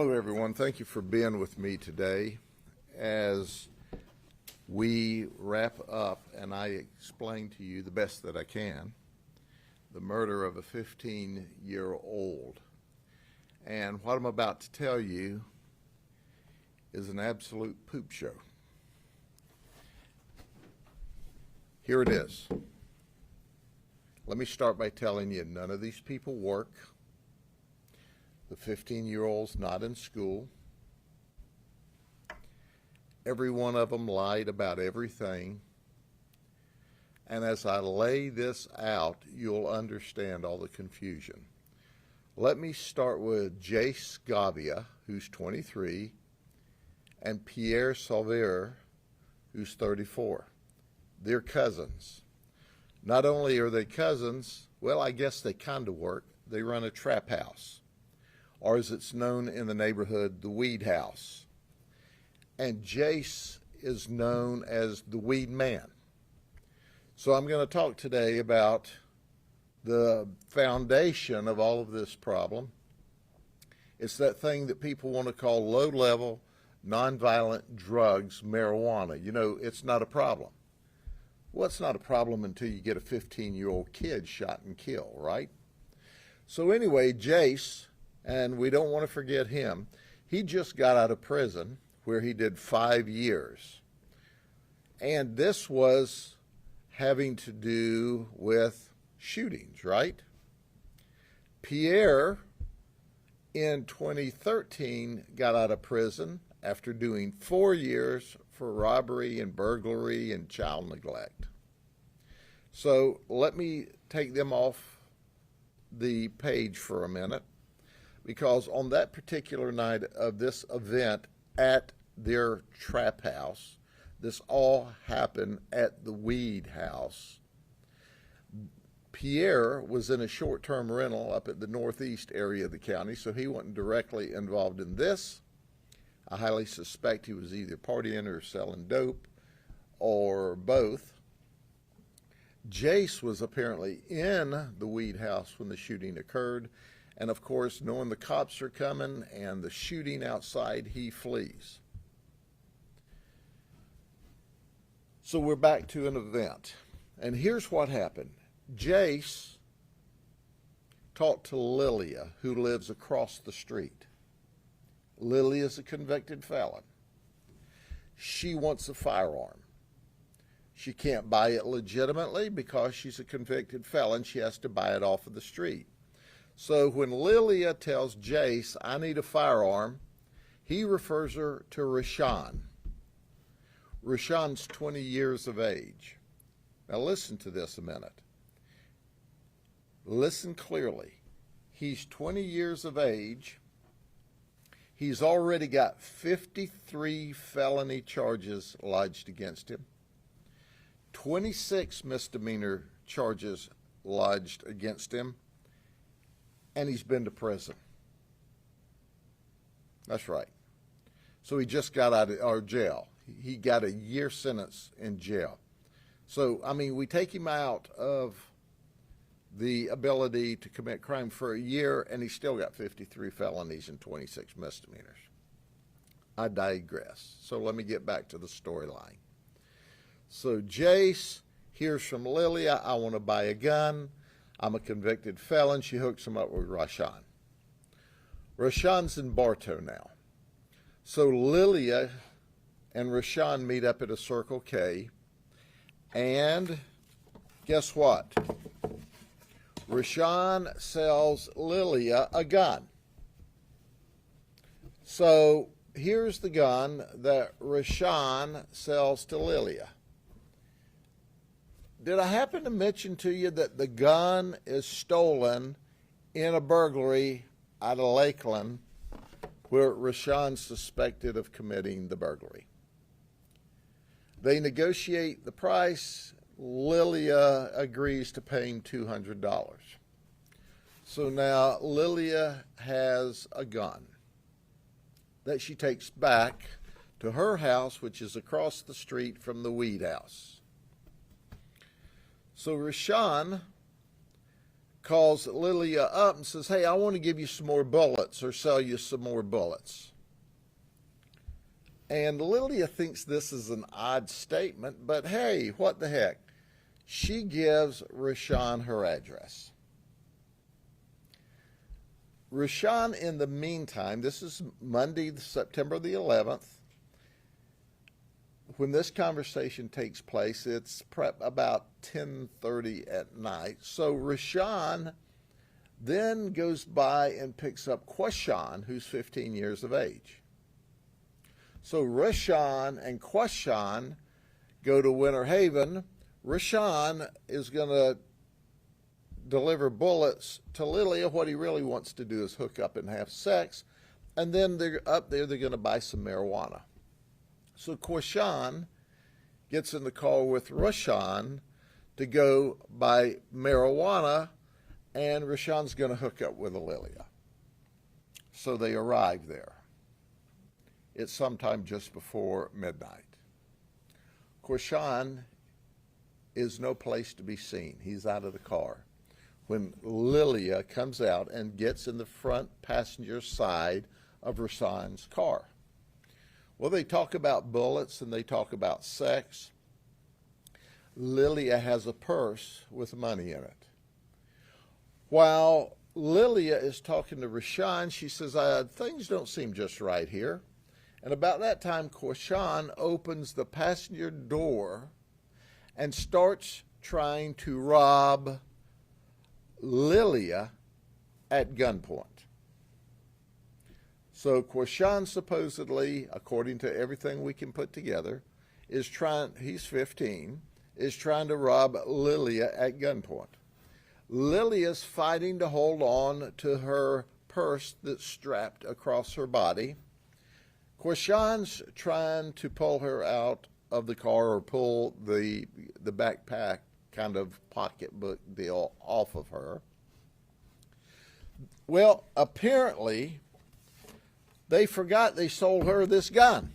Hello, everyone. Thank you for being with me today as we wrap up and I explain to you the best that I can the murder of a 15-year-old. And what I'm about to tell you is an absolute poop show. Here it is. Let me start by telling you none of these people work. The 15-year-old's not in school. Every one of them lied about everything. And as I lay this out, you'll understand all the confusion. Let me start with Jace Gavia, who's 23, and Pierre Salver, who's 34. They're cousins. Not only are they cousins, well, I guess they kind of work. They run a trap house, or as it's known in the neighborhood, the Weed House. And Jace is known as the Weed Man. So I'm going to talk today about the foundation of all of this problem. It's that thing that people want to call low-level, nonviolent drugs, marijuana. You know, it's not a problem. Well, it's not a problem until you get a 15-year-old kid shot and killed, right? So anyway, Jace, and we don't want to forget him, he just got out of prison where he did 5 years. And this was having to do with shootings, right? Pierre, in 2013, got out of prison after doing 4 years for robbery and burglary and child neglect. So let me take them off the page for a minute, because on that particular night of this event at their trap house, this all happened at the Weed House. Pierre was in a short-term rental up at the northeast area of the county, so he wasn't directly involved in this. I highly suspect he was either partying or selling dope or both. Jace was apparently in the Weed House when the shooting occurred, and of course, knowing the cops are coming and the shooting outside, he flees. So we're back to an event, and here's what happened. Jace talked to Lilia, who lives across the street. Lilia is a convicted felon. She wants a firearm. She can't buy it legitimately because she's a convicted felon. She has to buy it off of the street. So when Lilia tells Jace, I need a firearm, he refers her to Rashawn. Rashawn's 20 years of age. Now listen to this a minute. Listen clearly. He's 20 years of age. He's already got 53 felony charges lodged against him, 26 misdemeanor charges lodged against him, and he's been to prison. That's right. So he just got out of jail. He got a year sentence in jail. So, I mean, we take him out of the ability to commit crime for a year, and he's still got 53 felonies and 26 misdemeanors. I digress. So let me get back to the storyline. So Jace hears from Lilia, I want to buy a gun. I'm a convicted felon. She hooks him up with Rashawn. Rashawn's in Bartow now. So Lilia and Rashawn meet up at a Circle K, and guess what? Rashawn sells Lilia a gun. So here's the gun that Rashawn sells to Lilia. Did I happen to mention to you that the gun is stolen in a burglary out of Lakeland where Rashawn's suspected of committing the burglary? They negotiate the price. Lilia agrees to paying $200. So now Lilia has a gun that she takes back to her house, which is across the street from the Weed House. So Rashawn calls Lilia up and says, hey, I want to give you some more bullets or sell you some more bullets. And Lilia thinks this is an odd statement, but hey, what the heck? She gives Rashawn her address. Rashawn, in the meantime, this is Monday, September the 11th. When this conversation takes place, it's about 10:30 at night. So Rashawn then goes by and picks up Quashawn, who's 15 years of age. So Rashawn and Quashawn go to Winter Haven. Rashawn is going to deliver bullets to Lilia. What he really wants to do is hook up and have sex. And then they're up there, they're going to buy some marijuana. So Quashawn gets in the car with Rashawn to go buy marijuana, and Rashawn's going to hook up with Lilia. So they arrive there. It's sometime just before midnight. Quashawn is no place to be seen. He's out of the car. When Lilia comes out and gets in the front passenger side of Rashawn's car. Well, they talk about bullets and they talk about sex. Lilia has a purse with money in it. While Lilia is talking to Rashawn, she says, things don't seem just right here. And about that time, Quashawn opens the passenger door and starts trying to rob Lilia at gunpoint. So Quashawn supposedly, according to everything we can put together, he's 15, is trying to rob Lilia at gunpoint. Lilia's fighting to hold on to her purse that's strapped across her body. Quashawn's trying to pull her out of the car or pull the backpack kind of pocketbook deal off of her. Well, apparently, they forgot they sold her this gun.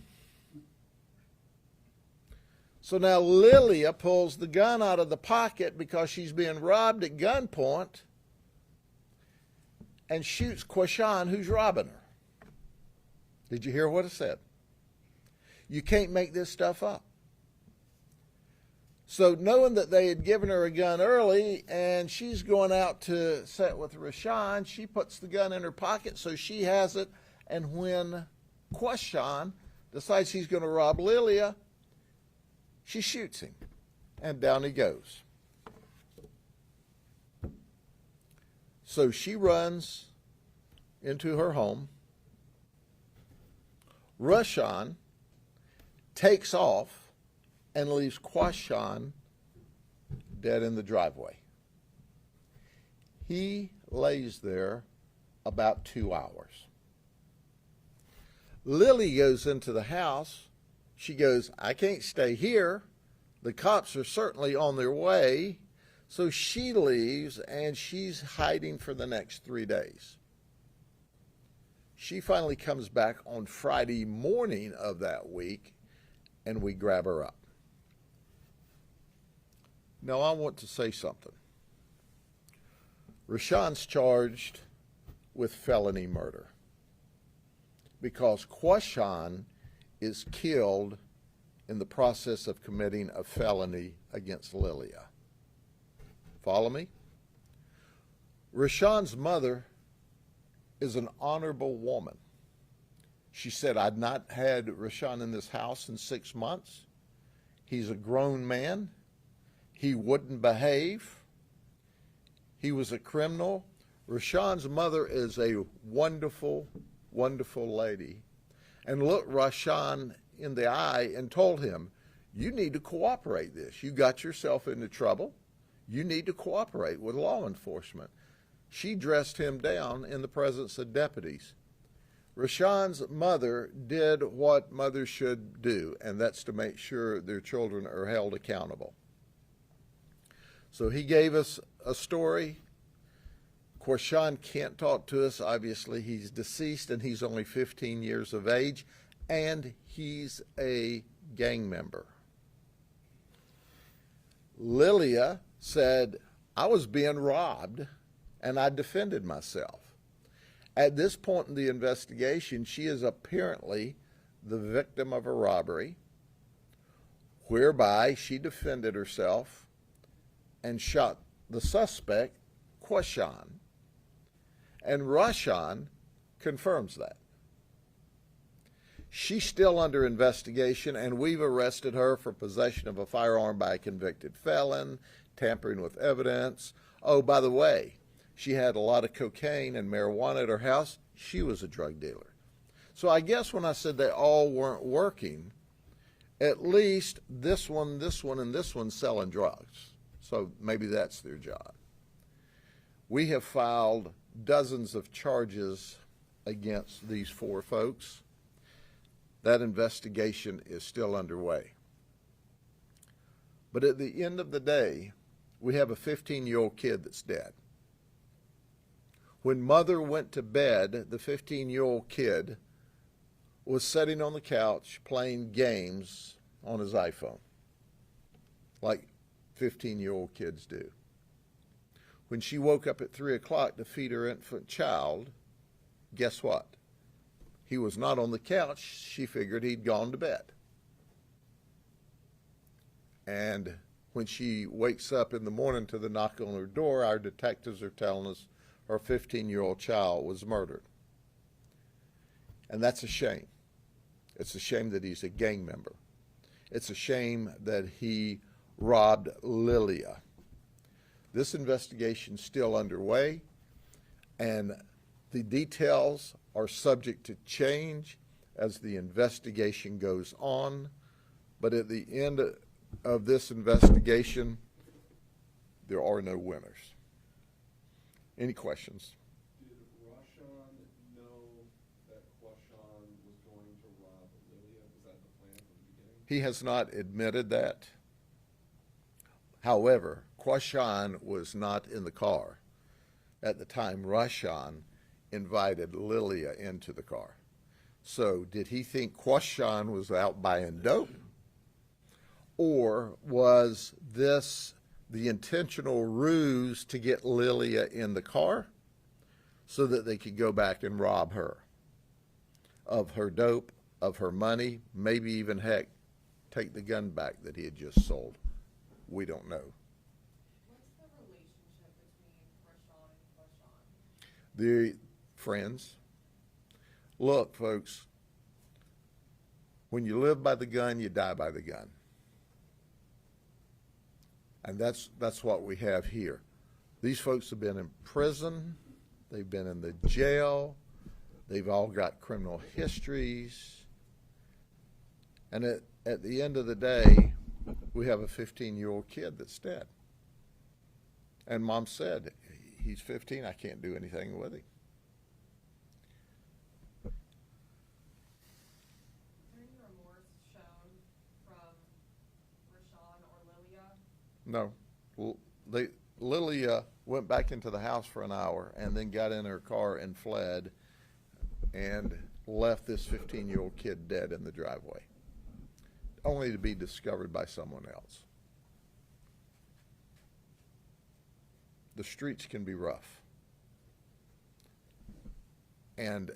So now Lilia pulls the gun out of the pocket because she's being robbed at gunpoint and shoots Quashawn, who's robbing her. Did you hear what I said? You can't make this stuff up. So knowing that they had given her a gun early and she's going out to set with Rashawn, she puts the gun in her pocket so she has it. And when Quashawn decides he's going to rob Lilia, she shoots him. And down he goes. So she runs into her home. Rashawn takes off and leaves Quashawn dead in the driveway. He lays there about 2 hours. Lily goes into the house. She goes, I can't stay here. The cops are certainly on their way. So she leaves and she's hiding for the next 3 days. She finally comes back on Friday morning of that week and we grab her up. Now I want to say something. Rashawn's charged with felony murder because Quashawn is killed in the process of committing a felony against Lilia. Follow me? Rashawn's mother is an honorable woman. She said, I'd not had Rashawn in this house in 6 months. He's a grown man. He wouldn't behave. He was a criminal. Rashawn's mother is a wonderful, wonderful lady. And looked Rashawn in the eye and told him, you need to cooperate this. You got yourself into trouble. You need to cooperate with law enforcement. She dressed him down in the presence of deputies. Rashawn's mother did what mothers should do, and that's to make sure their children are held accountable. So he gave us a story. Quashawn can't talk to us. Obviously, he's deceased, and he's only 15 years of age, and he's a gang member. Lilia said, I was being robbed and I defended myself. At this point in the investigation, she is apparently the victim of a robbery whereby she defended herself and shot the suspect, Quashan, and Rashan confirms that. She's still under investigation, and we've arrested her for possession of a firearm by a convicted felon, tampering with evidence. Oh, by the way, she had a lot of cocaine and marijuana at her house. She was a drug dealer. So I guess when I said they all weren't working, at least this one, and this one selling drugs. So maybe that's their job. We have filed dozens of charges against these 4 folks. That investigation is still underway. But at the end of the day, we have a 15-year-old kid that's dead. When mother went to bed, the 15-year-old kid was sitting on the couch playing games on his iPhone, like 15-year-old kids do. When she woke up at 3 o'clock to feed her infant child, guess what? He was not on the couch. She figured he'd gone to bed. And when she wakes up in the morning to the knock on her door, our detectives are telling us her 15-year-old child was murdered. And that's a shame. It's a shame that he's a gang member. It's a shame that he robbed Lilia. This investigation's still underway, and the details are subject to change as the investigation goes on. But at the end of this investigation, there are no winners. Any questions? Did Rashan know that Quashan was going to rob Lilia? Was that the plan from the beginning? He has not admitted that. However, Quashan was not in the car at the time Rashan invited Lilia into the car. So did he think Quashan was out buying dope? Or was this the intentional ruse to get Lilia in the car so that they could go back and rob her of her dope, of her money, maybe even, heck, take the gun back that he had just sold? We don't know. What's the relationship between Rashan and Quashan? They're friends. Look, folks, when you live by the gun, you die by the gun. And that's what we have here. These folks have been in prison. They've been in the jail. They've all got criminal histories. And at the end of the day, we have a 15-year-old kid that's dead. And Mom said, he's 15, I can't do anything with him. Is there any remorse shown from Rashan or Lilia? No. Lilia went back into the house for an hour and then got in her car and fled and left this 15-year-old kid dead in the driveway, only to be discovered by someone else. The streets can be rough. And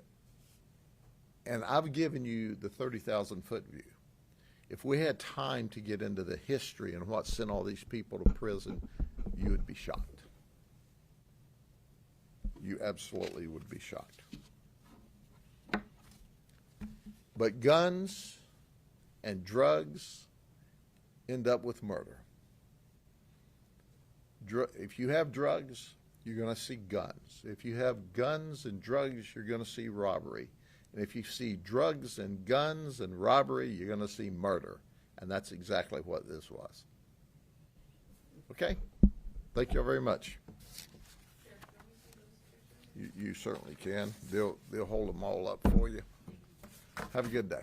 I've given you the 30,000-foot view. If we had time to get into the history and what sent all these people to prison, you would be shocked. You absolutely would be shocked. But guns and drugs end up with murder. If you have drugs, you're going to see guns. If you have guns and drugs, you're going to see robbery. And if you see drugs and guns and robbery, you're going to see murder. And that's exactly what this was. Okay? Thank you very much. You certainly can. They'll hold them all up for you. Have a good day.